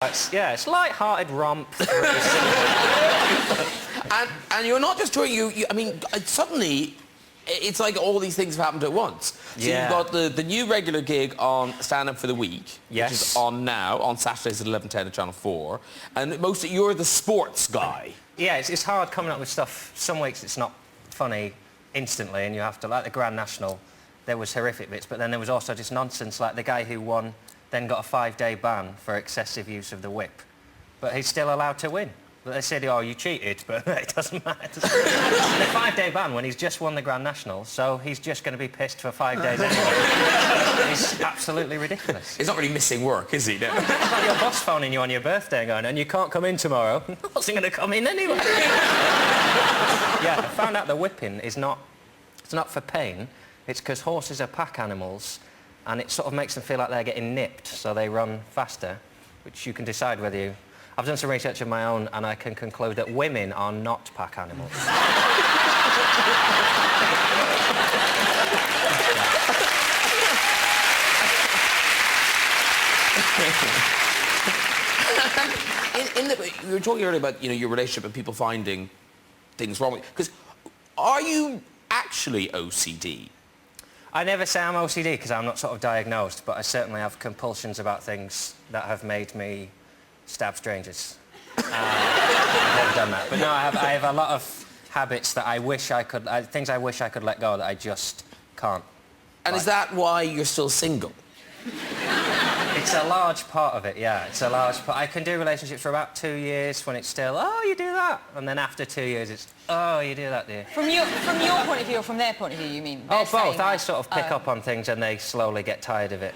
It's light-hearted romp. and you're not just touring. I mean, suddenly, it's like all these things have happened at once. So you've got the new regular gig on Stand Up for the Week, which is on now, on Saturdays at 11:10 at Channel 4. And you're the sports guy. Yeah, it's hard coming up with stuff. Some weeks it's not funny instantly, and you have to, like the Grand National, there was horrific bits, but then there was also just nonsense, like the guy who won then got a 5-day ban for excessive use of the whip. But he's still allowed to win. But they said, oh, you cheated, but it doesn't matter. It's a 5-day ban when he's just won the Grand National, so he's just going to be pissed for 5 days anyway. It's absolutely ridiculous. He's not really missing work, is he? No? It's like your boss phoning you on your birthday and going, and you can't come in tomorrow. I wasn't going to come in anyway. Yeah, I found out the whipping is not... It's not for pain. It's because horses are pack animals, and it sort of makes them feel like they're getting nipped, so they run faster, which you can decide whether you... I've done some research of my own, and I can conclude that women are not pack animals. You were talking earlier about, your relationship and people finding things wrong with you. Because are you actually OCD? I never say I'm OCD because I'm not sort of diagnosed, but I certainly have compulsions about things that have made me stab strangers. I've never done that. But no, I have a lot of habits that I wish I could... things I wish I could let go that I just can't. And is that why you're still single? It's a large part of it, yeah. It's a large part. I can do relationships for about 2 years when it's still, oh, you do that. And then after 2 years, it's, oh, you do that, dear. From your point of view or from their point of view, you mean? Oh, both. I sort of pick up on things and they slowly get tired of it.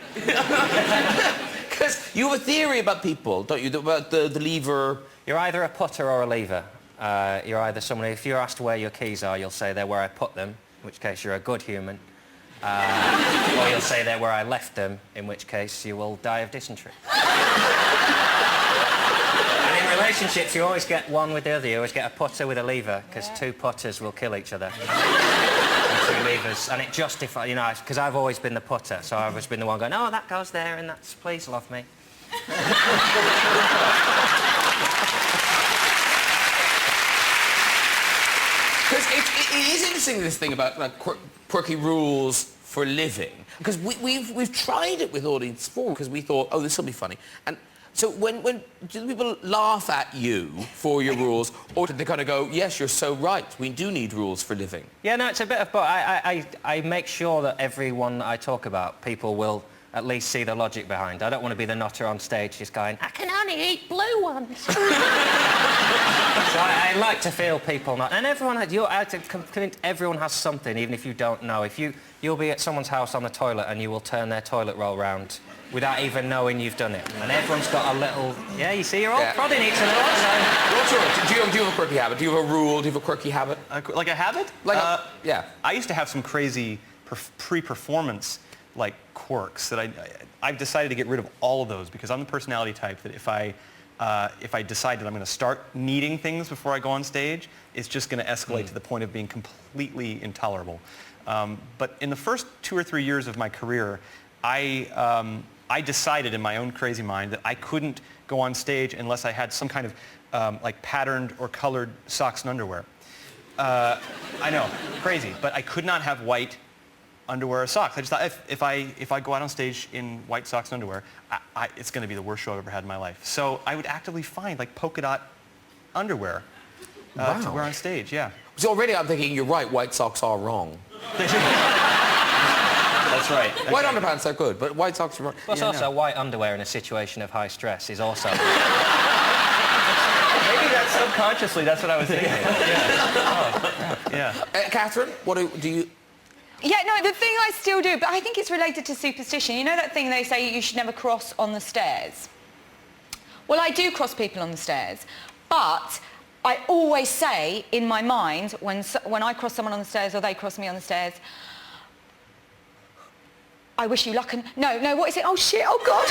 Because you have a theory about people, don't you? About the lever... You're either a putter or a lever. You're either someone... If you're asked where your keys are, you'll say they're where I put them, in which case you're a good human. Or you'll say they're where I left them, in which case you will die of dysentery. And in relationships, you always get one with the other. You always get a putter with a lever, because 2 putters will kill each other. And 2 levers. And it justifies, because I've always been the putter, so I've always been the one going, oh, that goes there, and that's, please love me. Because it is interesting, this thing about quirky rules for living. Because we've tried it with Audience 4 because we thought, oh, this will be funny. And so when do people laugh at you for your rules, or do they kind of go, yes, you're so right, we do need rules for living? Yeah, no, it's a bit of... But I make sure that everyone that I talk about, people will at least see the logic behind. I don't want to be the nutter on stage just going, I can only eat blue ones. So I like to feel people not... And everyone has something, even if you don't know. You'll be at someone's house on the toilet and you will turn their toilet roll round without even knowing you've done it. And everyone's got a little... Yeah, you see, you're all prodding each other. What's yours? Do you have a quirky habit? Do you have a rule? Do you have a quirky habit? Like a habit? Yeah. I used to have some crazy pre-performance quirks that I've decided to get rid of all of those because I'm the personality type that if I decide that I'm going to start needing things before I go on stage, it's just going to escalate to the point of being completely intolerable. But in the first 2 or 3 years of my career, I decided in my own crazy mind that I couldn't go on stage unless I had some kind of patterned or colored socks and underwear. I know, crazy, but I could not have white underwear or socks. I just thought if I go out on stage in white socks and underwear, it's going to be the worst show I've ever had in my life. So I would actively find polka dot underwear to wear on stage. Yeah. So already I'm thinking you're right. White socks are wrong. That's right. White underpants are good, but white socks are wrong. Plus also white underwear in a situation of high stress is also... Maybe that's subconsciously, that's what I was thinking. Yeah. Catherine, what do you... Yeah, no, the thing I still do, but I think it's related to superstition. You know that thing they say you should never cross on the stairs? Well, I do cross people on the stairs, but I always say in my mind, when I cross someone on the stairs or they cross me on the stairs, I wish you luck and... No, what is it? Oh, shit, oh, God.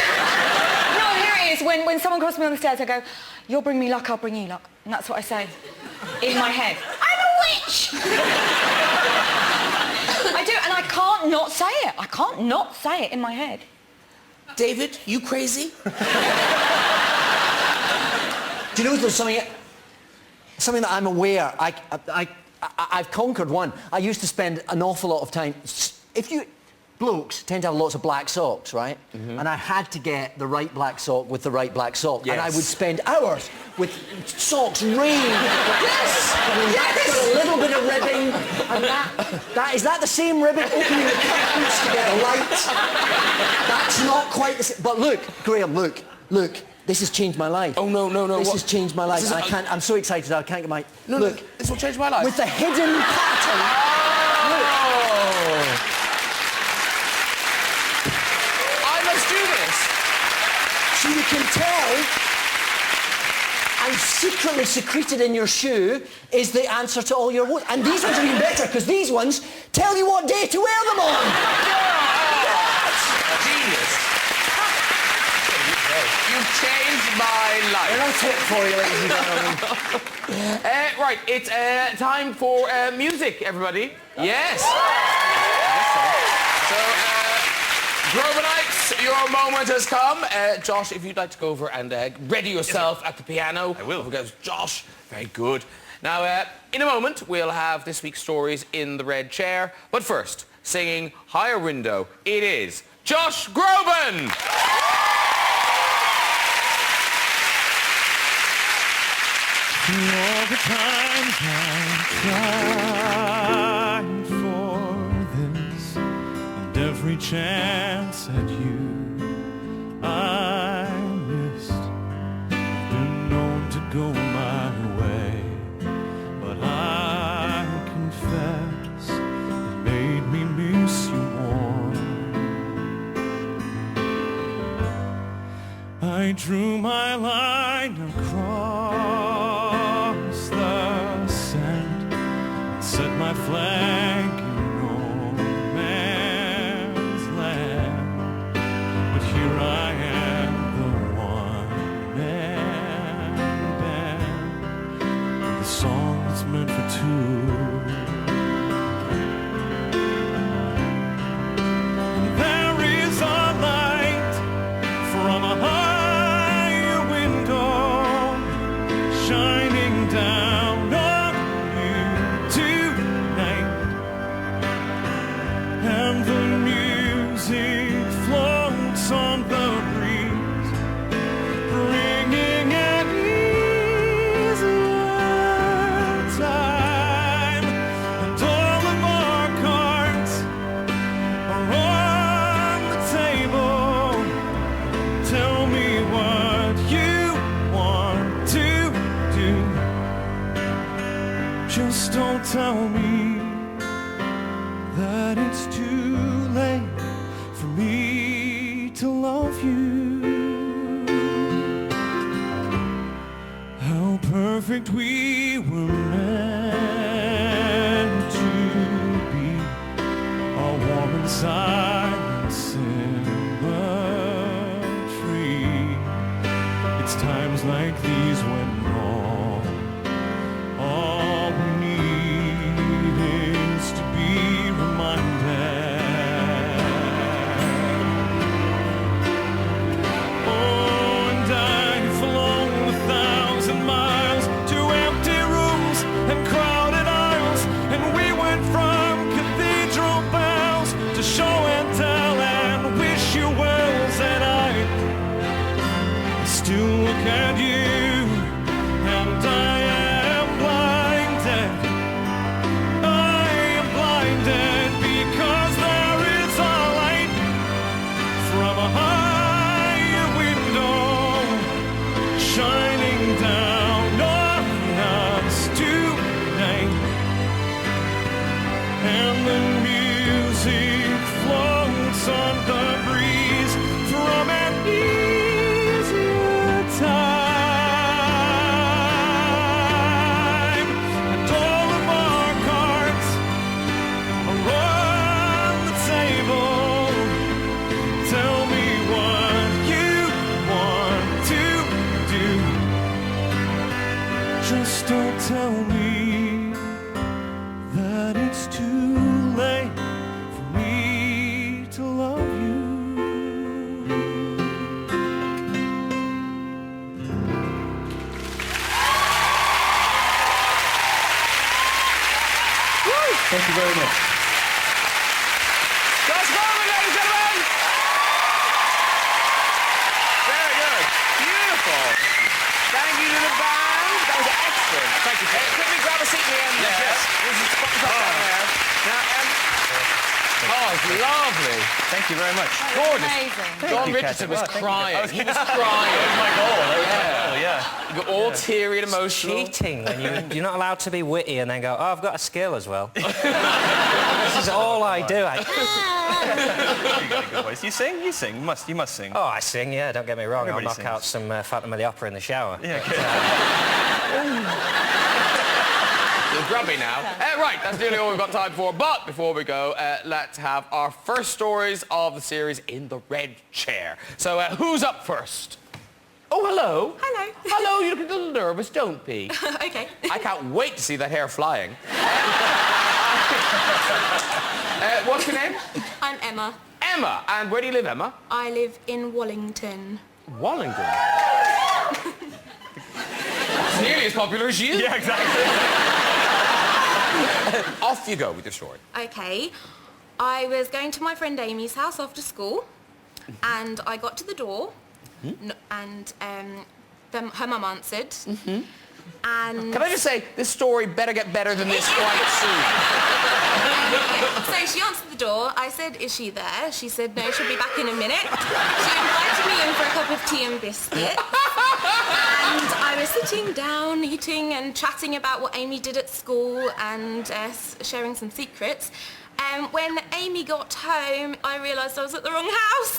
No, here it is. When someone crosses me on the stairs, I go, you'll bring me luck, I'll bring you luck. And that's what I say in my head. I'm a witch! I do, and I can't not say it. I can't not say it in my head. David, you crazy? Do you know there's something that I'm aware, I've conquered one. I used to spend an awful lot of time, blokes tend to have lots of black socks, right? Mm-hmm. And I had to get the right black sock with the right black sock. Yes. And I would spend hours with socks rained. Yes! That's got a little bit of ribbing. And is that the same ribbing opening the curtains to get a light? That's not quite the same. But look, Graham, look. This has changed my life. Oh, no. This has changed my life. I'm so excited I can't get my... No, look. This will change my life. With the hidden pattern. Look. I must do this. So you can tell, and secretly secreted in your shoe is the answer to all your woes. And these ones are even better, because these ones tell you what day to wear them on. Genius. You've changed my life. And I'll tip for you, ladies and gentlemen. Right, it's time for music, everybody. Yes. So, Grobanites, your moment has come. Josh, if you'd like to go over and ready yourself at the piano. I will. Over goes Josh. Very good. Now, in a moment, we'll have this week's stories in the red chair. But first, singing Higher Window, it is Josh Groban. All the times I tried for this, and every chance at you I missed. Been known to go my way, but I confess it made me miss you more. I drew my line across the sand, set my flag in no man's land. But here I am, the one-man band, the song that's meant for two. And there is a light from a higher window shining down on you tonight, and the music floats on the breeze, bringing an easier time, and all of our cards are on the table. Tell me what you want to do. Just don't tell me that it's too late for me to love you. How perfect we were meant to be, all warm inside and symmetry. It's times like these when all we need is to be reminded. Oh, and I've flown 1,000 miles to empty rooms and crowded aisles, and we went from cathedral bells to show and tell and wish you wells, and I still look at you, and I am blinded. I am blinded because there is a light from a higher window shining down on us tonight, and the music floats on the breeze from an easier time, and all of our cards are on the table. Tell me what you want to do. Just don't tell me that it's too late for me to love you. Thank you very much. Josh Groban, ladies and gentlemen! Very good. Beautiful. Thank you to the band. That was excellent. Thank you. Quickly grab a seat in the end there. Yes. This is down there. Now, oh, it's lovely. Thank you very much. Gorgeous. Amazing. Jon you, Richardson was Kat. Well, crying. He was crying. That was my goal. Yeah. You got all teary and emotional. Cheating when you're not allowed to be witty and then go, oh, I've got a skill as well. This is all I do. You got a good voice. You sing? You sing. You must sing. Oh, I sing, yeah, don't get me wrong. Everybody I'll knock sings. out some Phantom of the Opera in the shower. Yeah. You're grubby now. Right, that's nearly all we've got time for. But before we go, let's have our first stories of the series in the red chair. So who's up first? Oh, hello. Hello. Hello, you look a little nervous, don't be. Okay. I can't wait to see that hair flying. What's your name? I'm Emma. Emma. And where do you live, Emma? I live in Wallington. Wallington. It's nearly as popular as you. Yeah, exactly. Off you go with your story. Okay. I was going to my friend Amy's house after school, and I got to the door, and her mum answered. And Can I just say, this story better get better than this quite soon. so she answered the door. I said, is she there? She said, no, she'll be back in a minute. She invited me in for a cup of tea and biscuits. And I was sitting down, eating and chatting about what Amy did at school and sharing some secrets. When Amy got home, I realised I was at the wrong house.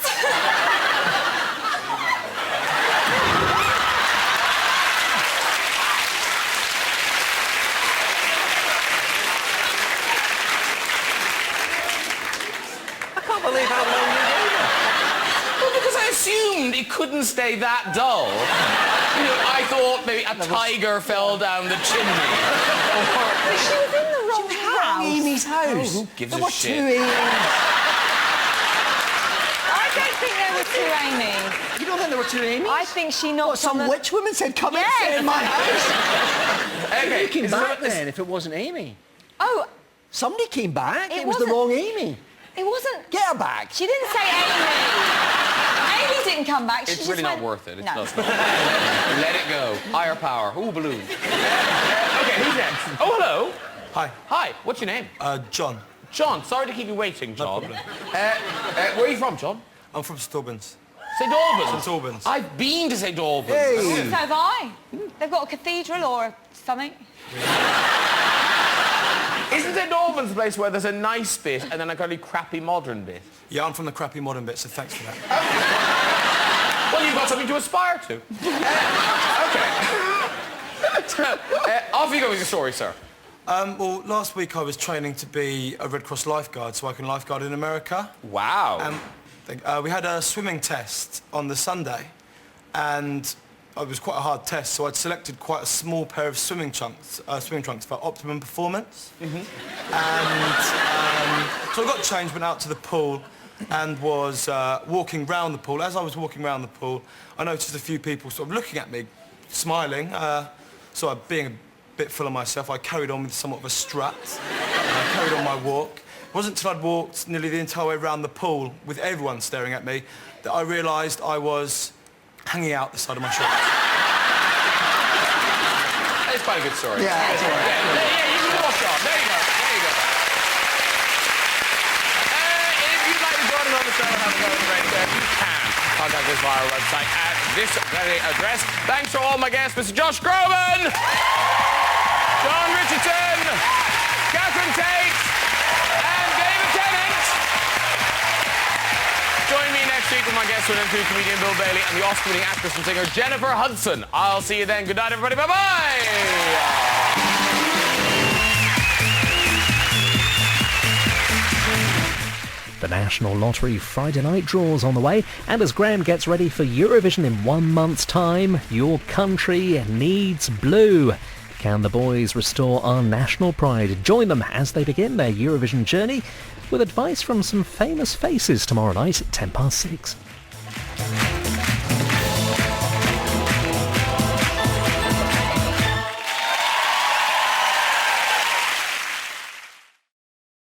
I can't believe how long you do that. Well, because I assumed it couldn't stay that dull. You know, I thought maybe a tiger fell down the chimney. She was in the wrong house. Amy's house. who gives there a were shit? 2 Amy's. I don't think there were 2 Amy's. You don't think there were 2 Amy's? I think she knocked What, some on the... witch woman said, come and Yes. stay in my house? Okay, Who came is back there- then if it wasn't Amy? Oh, Somebody came back. It It was the wasn't- wrong Amy. it wasn't... Get her back. She didn't say Amy. Amy didn't come back. She It's just really not went- worth it. It's no. not. Let it go. Higher power. Ooh, balloon. Okay, who's next? Oh, hello. Hi. Hi, what's your name? John. John. Sorry to keep you waiting, John. problem. Where are you from, John? I'm from St Albans. St Albans. St Albans. I've been to St Albans. Hey. So have I. They've got a cathedral or something. Isn't St Albans a place where there's a nice bit and then a really crappy modern bit? Yeah, I'm from the crappy modern bit, so thanks for that. Well, you've got something to aspire to. Okay. Off you go with your story, sir. Well, last week I was training to be a Red Cross lifeguard, so I can lifeguard in America. Wow. We had a swimming test on the Sunday, and it was quite a hard test, so I'd selected quite a small pair of swimming trunks for optimum performance. And so I got changed, went out to the pool, and was walking round the pool. As I was walking round the pool, I noticed a few people sort of looking at me, smiling. So being a bit full of myself, I carried on with somewhat of a strut. I carried on my walk. It wasn't until I'd walked nearly the entire way around the pool with everyone staring at me that I realised I was hanging out the side of my shorts. It's quite a good story. Yeah, that's all right. Yeah, you can walk on. There you go. There you go. If you'd like to join us on the show and have a go at the red chair, you can contact us via our website at this very address. Thanks to all my guests, Mr. Josh Groban, Jon Richardson, Catherine Tate, and David Tennant. Join me next week with my guest winner, comedian Bill Bailey, and the Oscar-winning actress and singer Jennifer Hudson. I'll see you then. Good night, everybody. Bye-bye. The National Lottery Friday night draws on the way, and as Graham gets ready for Eurovision in 1 month's time, your country needs blue. Can the boys restore our national pride? Join them as they begin their Eurovision journey with advice from some famous faces tomorrow night at 6:10.